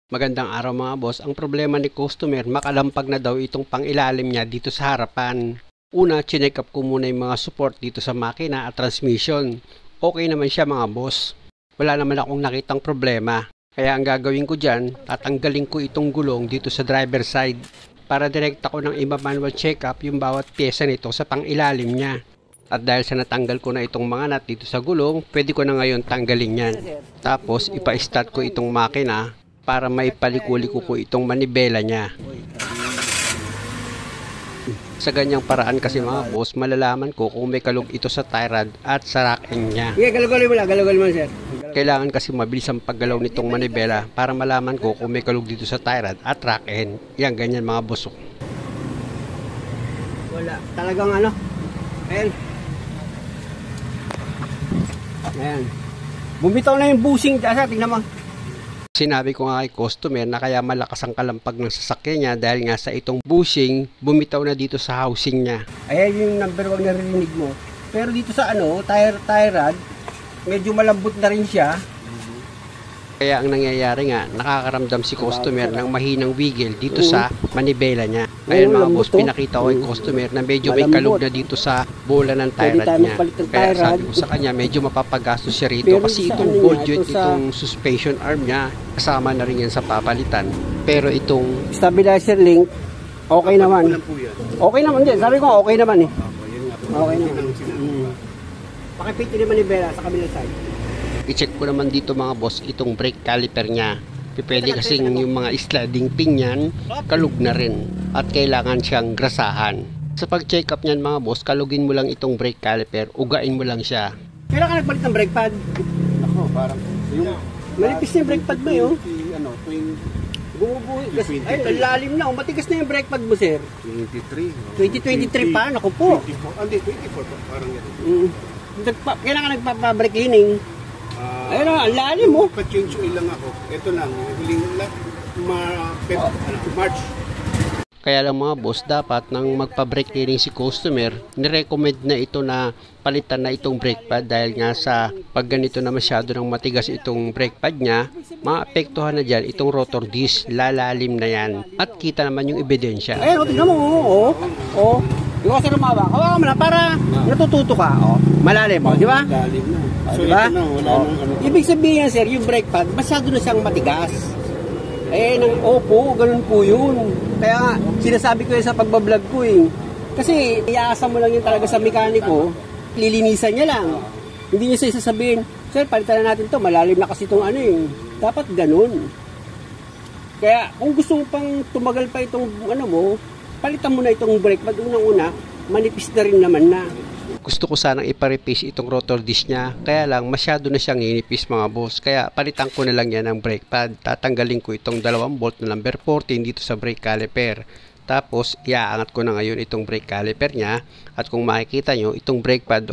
Magandang araw mga boss. Ang problema ni customer, makalampag na daw itong pangilalim niya dito sa harapan. Una, chinek up ko muna yung mga support dito sa makina at transmission. Okay naman siya mga boss. Wala naman akong nakitang problema. Kaya ang gagawin ko dyan, tatanggalin ko itong gulong dito sa driver side para direkta ko ng manual check up yung bawat pyesa nito sa pangilalim niya. At dahil sa natanggal ko na itong mga nut dito sa gulong, pwede ko na ngayon tanggalin yan. Tapos ipa-start ko itong makina para may paliko-liko ko itong manibela niya. Sa ganyang paraan kasi mga boss, malalaman ko kung may kalog ito sa tie rod at sa rack end niya. Galugol mo sir. Kailangan kasi mabilis ang paggalaw nitong manibela para malaman ko kung may kalog dito sa tie rod at rack end. Yan, ganyan mga boss. Wala. Talagang ano? Ayan. Ayan. Bumitaw na yung busing. Tingnan mo. Sinabi ko nga kay customer na kaya malakas ang kalampag ng sasakyan niya dahil nga sa itong bushing, bumitaw na dito sa housing niya. Ayan yung number 1 na narinig mo. Pero dito sa tie rod, medyo malambot na rin siya. Kaya ang nangyayari nga, nakakaramdam si customer ng mahinang wiggle dito sa manibela niya. Kaya mga boss, pinakita ko kay customer na medyo may kalog na dito sa bola ng tie rod niya. Kaya sabi ko sa kanya, medyo mapapagastos siya rito kasi itong ball joint, itong suspension arm niya, kasama na rin yan sa papalitan. Pero itong stabilizer link, okay naman. Okay naman din. Sabi ko okay naman eh. Okay naman. Pakipit din manibela sa kabilang side. I-check ko naman dito mga boss itong brake caliper niya. Pwede kasing yung mga sliding pin niyan, kalug na rin. At kailangan siyang grasahan. Sa pag-check up niyan mga boss, kalugin mo lang itong brake caliper, ugain mo lang siya. Kailan ka nagpalit ng brake pad? Ako, parang yung malipis na yung brake pad mo yun. Tuwing Bumubuhay. Ay, lalim na. Matigas na yung brake pad mo, sir. 23. 2023 pa? Naku po. 24. Hindi, 24 pa. Parang yan. Kailan ka nagpa-brake cleaning? Ayun na, ang lalim mo. Pa-change oil lang ako. Ito lang, huling March. Kaya lang mga boss, dapat nang magpa-brake cleaning si customer, nirecommend na ito na palitan na itong brake pad dahil nga sa pag ganito na masyado ng matigas itong brake pad niya, maapektuhan na dyan itong rotor disc, lalalim na yan. At kita naman yung ebidensya. Ayun, tingnan mo. Di ko kasi lumawak. Hawakan mo na para natututo ka. Malalim mo, di ba? Malalim na. So diba? ito na, wala nang ano. Ibig sabihin sir, yung brake pad, masyado na siyang matigas. Ganun po yun. Kaya nga, sinasabi ko yun sa pagbablog ko eh. Kasi, iyaasa mo lang yun talaga sa mekaniko, lilinisan niya lang. Hindi niya siya sasabihin, sir, palitan na natin to, malalim na kasi itong Dapat ganun. Kaya, kung gusto mo pang tumagal pa itong palitan mo na itong brake pad. Unang-una, manipis na rin naman na. Gusto ko sanang ipa-replace itong rotor disc niya, kaya lang masyado na siyang inipis mga boss, kaya palitan ko na lang yan ng brake pad. Tatanggalin ko itong 2 bolt na number 14 dito sa brake caliper. Tapos iaangat ko na ngayon itong brake caliper niya, at kung makikita nyo itong brake pad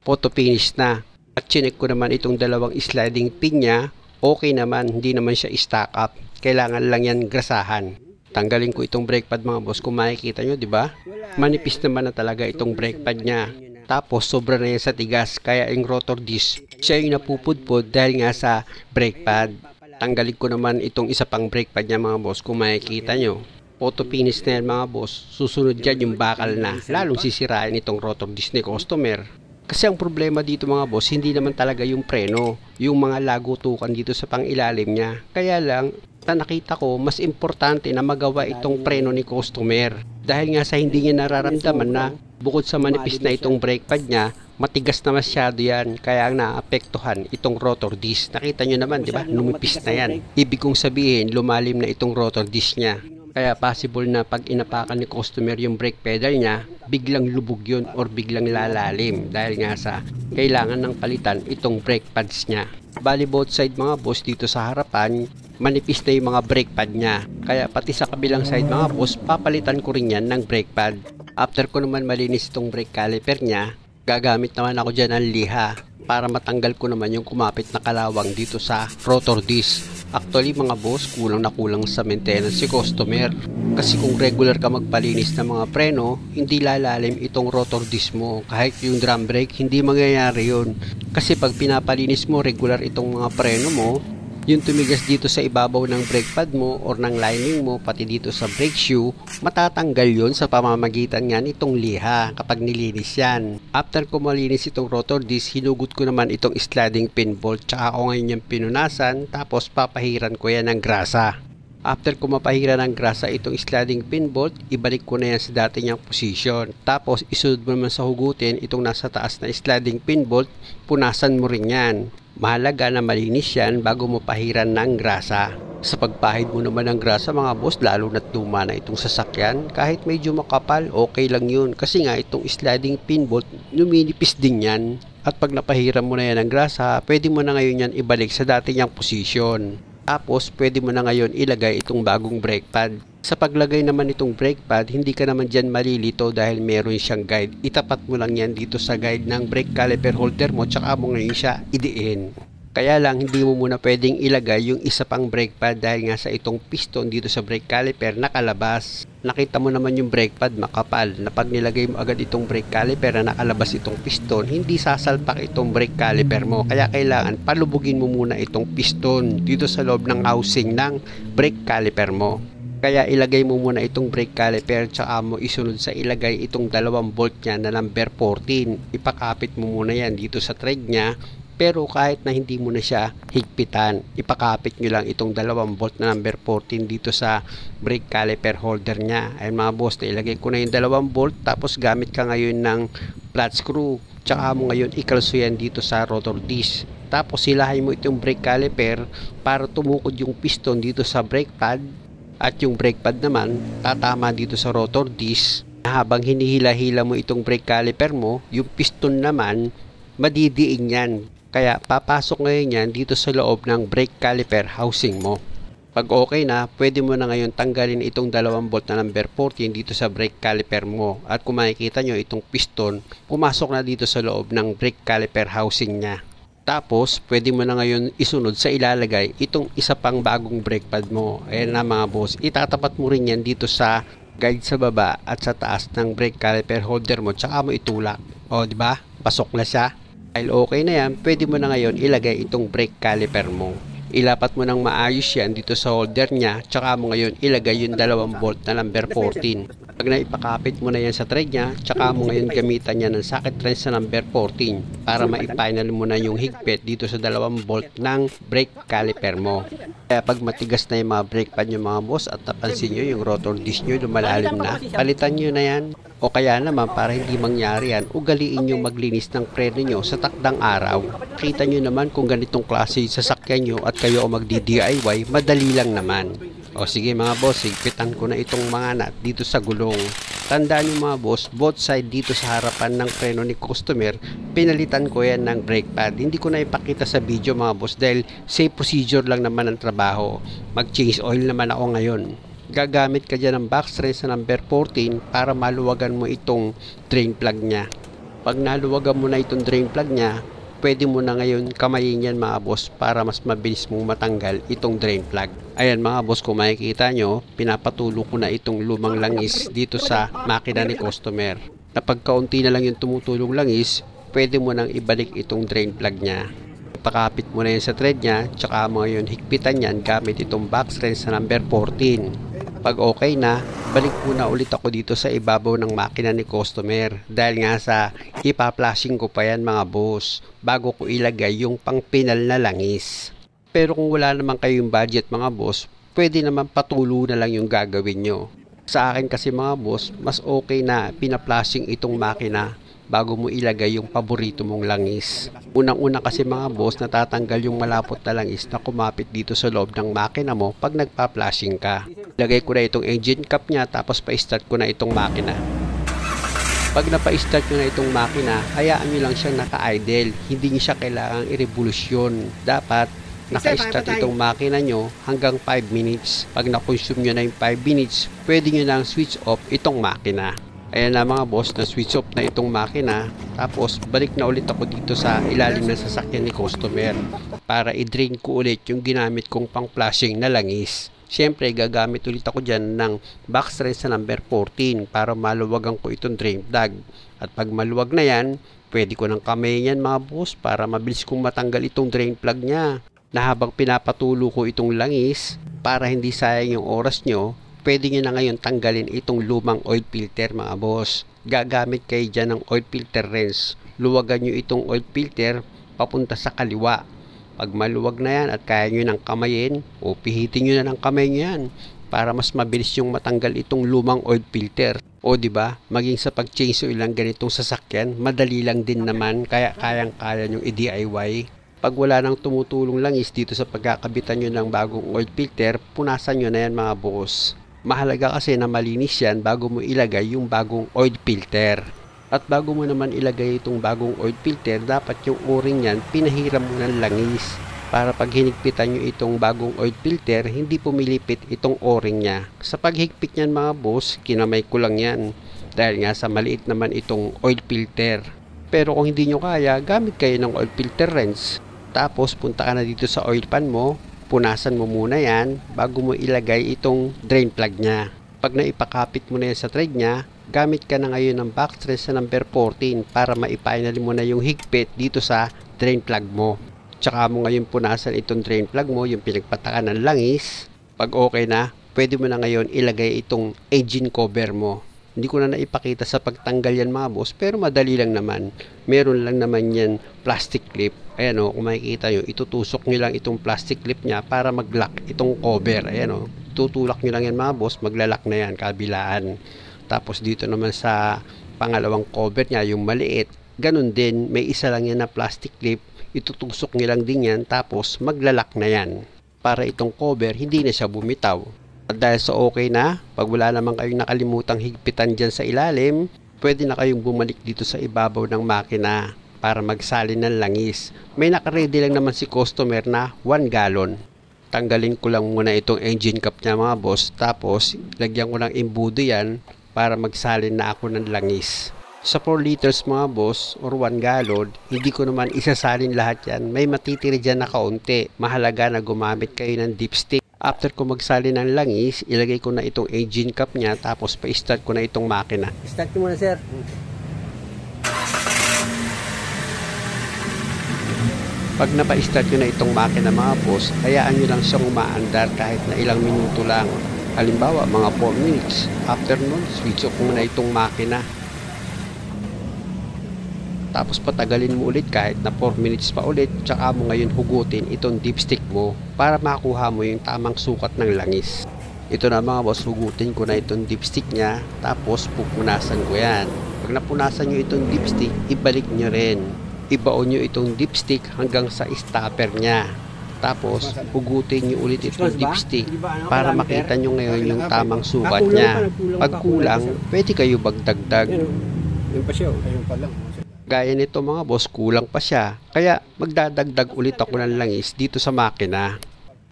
photo finish na. At chinek ko naman itong 2 sliding pin niya, okay naman, hindi naman siya stock up. Kailangan lang yan grasahan. Tanggalin ko itong brake pad mga boss, kung makikita nyo, di ba? Manipis naman na talaga itong brake pad niya. Tapos sobra na yan sa tigas, kaya yung rotor disc siya yung napupudpod dahil nga sa brake pad. Tanggalin ko naman itong isa pang brake pad niya mga boss, kung makikita nyo. Photo finish na yan mga boss, susunod dyan yung bakal na, lalong sisirain itong rotor disc ni customer. Kasi ang problema dito mga boss, hindi naman talaga yung preno, yung mga lagutukan dito sa pangilalim niya. Kaya lang, nakita ko, mas importante na magawa itong preno ni customer. Dahil nga sa hindi niya nararamdaman na bukod sa manipis na itong brake pad niya, matigas na masyado yan. Kaya ang naapektuhan itong rotor disc. Nakita nyo naman, di ba? Numipis na yan. Ibig kong sabihin, lumalim na itong rotor disc niya. Kaya possible na pag inapakan ni customer yung brake pedal niya, biglang lubog yun or biglang lalalim. Dahil nga sa kailangan ng palitan itong brake pads niya. Bali both side mga boss dito sa harapan, manipis na yung mga brake pad niya. Kaya pati sa kabilang side mga boss, papalitan ko rin yan ng brake pad. After ko naman malinis itong brake caliper niya, gagamit naman ako dyan ng liha para matanggal ko naman yung kumapit na kalawang dito sa rotor disc. Actually mga boss, kulang na kulang sa maintenance si customer. Kasi kung regular ka magpalinis ng mga preno, hindi lalalim itong rotor disc mo. Kahit yung drum brake, hindi mangyayari yun. Kasi pag pinapalinis mo regular itong mga preno mo, yung tumigas dito sa ibabaw ng brake pad mo or ng lining mo, pati dito sa brake shoe, matatanggal yun sa pamamagitan nga nitong liha kapag nilinis yan. After ko malinis itong rotor disc, hinugot ko naman itong sliding pin bolt, tsaka ako ngayon yung pinunasan, tapos papahiran ko yan ng grasa. After ko mapahira ng grasa itong sliding pin bolt, ibalik ko na yan sa dati niyang position. Tapos isunod mo naman sa hugutin itong nasa taas na sliding pin bolt, punasan mo rin yan. Mahalaga na malinis yan bago mo pahiran ng grasa. Sa pagpahid mo naman ng grasa mga boss, lalo na't luma na itong sasakyan, kahit medyo makapal, okay lang yun. Kasi nga itong sliding pin bolt, numinipis din yan. At pag napahiran mo na yan ng grasa, pwede mo na ngayon yan ibalik sa dati niyang position. Tapos, pwede mo na ngayon ilagay itong bagong brake pad. Sa paglagay naman itong brake pad, hindi ka naman dyan malilito dahil meron siyang guide. Itapat mo lang yan dito sa guide ng brake caliper holder mo, tsaka mo ngayon siya idiin. Kaya lang, hindi mo muna pwedeng ilagay yung isa pang brake pad dahil nga sa itong piston dito sa brake caliper nakalabas. Nakita mo naman yung brake pad makapal, na pag nilagay mo agad itong brake caliper na nakalabas itong piston, hindi sasalpak itong brake caliper mo. Kaya kailangan palubugin mo muna itong piston dito sa loob ng housing ng brake caliper mo. Kaya ilagay mo muna itong brake caliper, tsaka mo isunod sa ilagay itong 2 bolt niya na number 14. Ipakapit mo muna yan dito sa thread niya. Pero kahit na hindi mo na siya higpitan, ipakapit nyo lang itong 2 bolt na number 14 dito sa brake caliper holder niya. Ayun mga boss, ilagay ko na yung 2 bolt, tapos gamit ka ngayon ng flat screw. Tsaka mo ngayon ikalso yan dito sa rotor disc. Tapos silahin mo itong brake caliper para tumukod yung piston dito sa brake pad. At yung brake pad naman, tatama dito sa rotor disc. Habang hinihila-hila mo itong brake caliper mo, yung piston naman, madidiin yan. Kaya papasok ngayon yan dito sa loob ng brake caliper housing mo. Pag okay na, pwede mo na ngayon tanggalin itong 2 bolt na number 14 dito sa brake caliper mo. At kung makikita nyo itong piston, pumasok na dito sa loob ng brake caliper housing niya. Tapos, pwede mo na ngayon isunod sa ilalagay itong isa pang bagong brake pad mo. Ayan na mga boss, itatapat mo rin yan dito sa guide sa baba at sa taas ng brake caliper holder mo, tsaka mo itulak. O, di ba? Pasok na siya. Dahil okay na yan, pwede mo na ngayon ilagay itong brake caliper mo. Ilapat mo ng maayos yan dito sa holder niya, tsaka mo ngayon ilagay yung 2 bolt na number 14. Pag naipakapit mo na yan sa thread niya, tsaka mo ngayon gamitan niya ng socket wrench na number 14 para ma-final mo na yung higpit dito sa 2 bolt ng brake caliper mo. Kaya pag matigas na yung mga brake pad nyo mga boss at napansin nyo yung rotor disc nyo lumalalim na, palitan nyo na yan. O kaya naman para hindi mangyari yan, ugaliin nyo maglinis ng preno nyo sa takdang araw. Kita nyo naman kung ganitong klase sasakyan nyo at kayo magdi-DIY, madali lang naman. O sige mga boss, higpitan ko na itong mga nut dito sa gulong. Tandaan nyo mga boss, both side dito sa harapan ng preno ni customer, pinalitan ko yan ng brake pad. Hindi ko na ipakita sa video mga boss dahil safe procedure lang naman ang trabaho. Mag-change oil naman ako ngayon. Gagamit ka dyan ng box wrench na number 14 para maluwagan mo itong drain plug niya. Pag naluwagan mo na itong drain plug niya, pwede mo na ngayon kamayin yan mga boss para mas mabilis mong matanggal itong drain plug. Ayan mga boss, kung makikita nyo, pinapatulo ko na itong lumang langis dito sa makina ni customer. Na pagkaunti na lang yung tumutulong langis, pwede mo nang ibalik itong drain plug niya. Pakapit mo na yan sa thread niya, tsaka mo ngayon higpitan yan gamit itong box wrench na number 14. Pag okay na, balik muna ulit ako dito sa ibabaw ng makina ni customer dahil nga sa ipa-flashing ko pa yan mga boss bago ko ilagay yung pang pinal na langis. Pero kung wala naman kayong budget mga boss, pwede naman patulo na lang yung gagawin nyo. Sa akin kasi mga boss, mas okay na pina-flashing itong makina bago mo ilagay yung paborito mong langis. Unang-una kasi mga boss, natatanggal yung malapot na langis na kumapit dito sa loob ng makina mo pag nagpa-flashing ka. Ilagay ko na itong engine cap niya, tapos pa-start ko na itong makina. Pag napa-start nyo na itong makina, hayaan nyo lang siyang naka-idle. Hindi nyo siya kailangang i-revolusyon. Dapat naka-start itong makina nyo hanggang 5 minutes. Pag na-consume nyo na yung 5 minutes, pwede nyo nang switch off itong makina. Ayan na mga boss, na switch off na itong makina. Tapos balik na ulit ako dito sa ilalim ng sasakyan ni customer para i-drain ko ulit yung ginamit kong pang flashing na langis. Siyempre gagamit ulit ako dyan ng box wrench na number 14 para maluwagan ko itong drain plug. At pag maluwag na yan, pwede ko nang kamayin yan mga boss para mabilis kong matanggal itong drain plug nya. na habang pinapatulo ko itong langis, para hindi sayang yung oras nyo, pwede nyo na ngayon tanggalin itong lumang oil filter mga boss. Gagamit kayo dyan ng oil filter rinse. Luwagan nyo itong oil filter papunta sa kaliwa. Pag maluwag na yan at kaya nyo ng kamayin, o pihitin nyo na ng kamay nyo yan para mas mabilis yung matanggal itong lumang oil filter. O di ba, maging sa pag-change oil lang ganitong sasakyan, madali lang din naman, kaya kayang-kaya nyo i-DIY. Pag wala nang tumutulong langis dito sa pagkakabitan nyo ng bagong oil filter, punasan nyo na yan mga boss. Mahalaga kasi na malinis yan bago mo ilagay yung bagong oil filter. At bago mo naman ilagay itong bagong oil filter, dapat yung o-ring yan pinahiram mo ng langis. Para pag hinigpitan nyo itong bagong oil filter, hindi pumilipit itong o-ring nya. Sa paghigpit nyan mga boss, kinamay ko lang yan. Dahil nga sa maliit naman itong oil filter. Pero kung hindi nyo kaya, gamit kayo ng oil filter rinse. Tapos punta ka na dito sa oil pan mo, punasan mo muna yan bago mo ilagay itong drain plug nya. Pag naipakapit mo na yan sa thread nya, gamit ka na ngayon ng back thread sa number 14 para maipainali mo na yung higpit dito sa drain plug mo. Tsaka mo ngayon punasan itong drain plug mo, yung pinagpatakan ng langis. Pag okay na, pwede mo na ngayon ilagay itong engine cover mo. Hindi ko na naipakita sa pagtanggal yan mga boss, pero madali lang naman. Meron lang naman yan plastic clip. Ayan o, kung makikita nyo, itutusok nyo lang itong plastic clip nya para mag-lock itong cover. Ayan o, tutulak nyo lang yan mga boss, maglalak na yan, kabilaan. Tapos dito naman sa pangalawang cover nya, yung maliit, ganun din, may isa lang yan na plastic clip, itutusok nyo lang din yan, tapos maglalak na yan. Para itong cover, hindi na siya bumitaw. At dahil sa okay na, pag wala naman kayong nakalimutang higpitan dyan sa ilalim, pwede na kayong bumalik dito sa ibabaw ng makina para magsalin ng langis. May nakaready lang naman si customer na 1 gallon. Tanggalin ko lang muna itong engine cap niya mga boss, tapos lagyan ko ng imbudo yan para magsalin na ako ng langis. Sa 4 liters mga boss or 1 gallon, hindi ko naman isasalin lahat yan. May matitiri dyan na kaunti. Mahalaga na gumamit kayo ng dipstick. After ko magsalin ng langis, ilagay ko na itong engine cap niya, tapos pa-start ko na itong makina. Start mo na sir. Pag napa-start nyo na itong makina mga boss, hayaan nyo lang siyang umaandar kahit na ilang minuto lang. Halimbawa, mga 4 minutes. After nun, switch off mo na itong makina. Tapos patagalin mo ulit kahit na 4 minutes pa ulit, tsaka mo ngayon hugutin itong dipstick mo para makuha mo yung tamang sukat ng langis. Ito na mga boss, hugutin ko na itong dipstick nya, tapos pupunasan ko yan. Pag napunasan nyo itong dipstick, ibalik nyo rin. Ibaon nyo itong dipstick hanggang sa stopper nya. Tapos hugutin nyo ulit itong dipstick para makita nyo ngayon yung tamang sukat nya. Pag kulang, pwede kayo magdagdag. Yung pa siya, ayun pa lang. Gaya nito mga boss, kulang pa siya. Kaya magdadagdag ulit ako ng langis dito sa makina.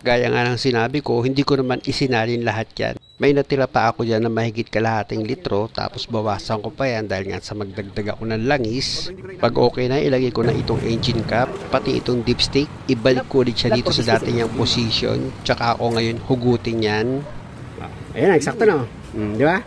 Gaya nga ng sinabi ko, hindi ko naman isinalin lahat yan. May natira pa ako dyan na mahigit kalahating litro, tapos bawasan ko pa yan dahil nga sa magdagdag ako ng langis. Pag okay na, ilagay ko na itong engine cap, pati itong dipstick, ibalik ko ulit siya dito sa dati niyang position. Tsaka ako ngayon hugutin yan. Ayan, eksakto na. Di ba?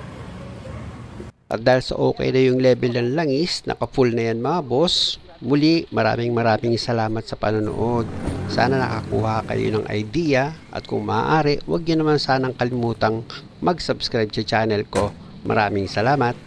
At dahil sa okay na yung level ng langis, naka-full na yan mga boss. Muli, maraming salamat sa panonood. Sana nakakuha kayo ng idea, at kung maaari, huwag nyo naman sanang kalimutang mag-subscribe sa channel ko. Maraming salamat.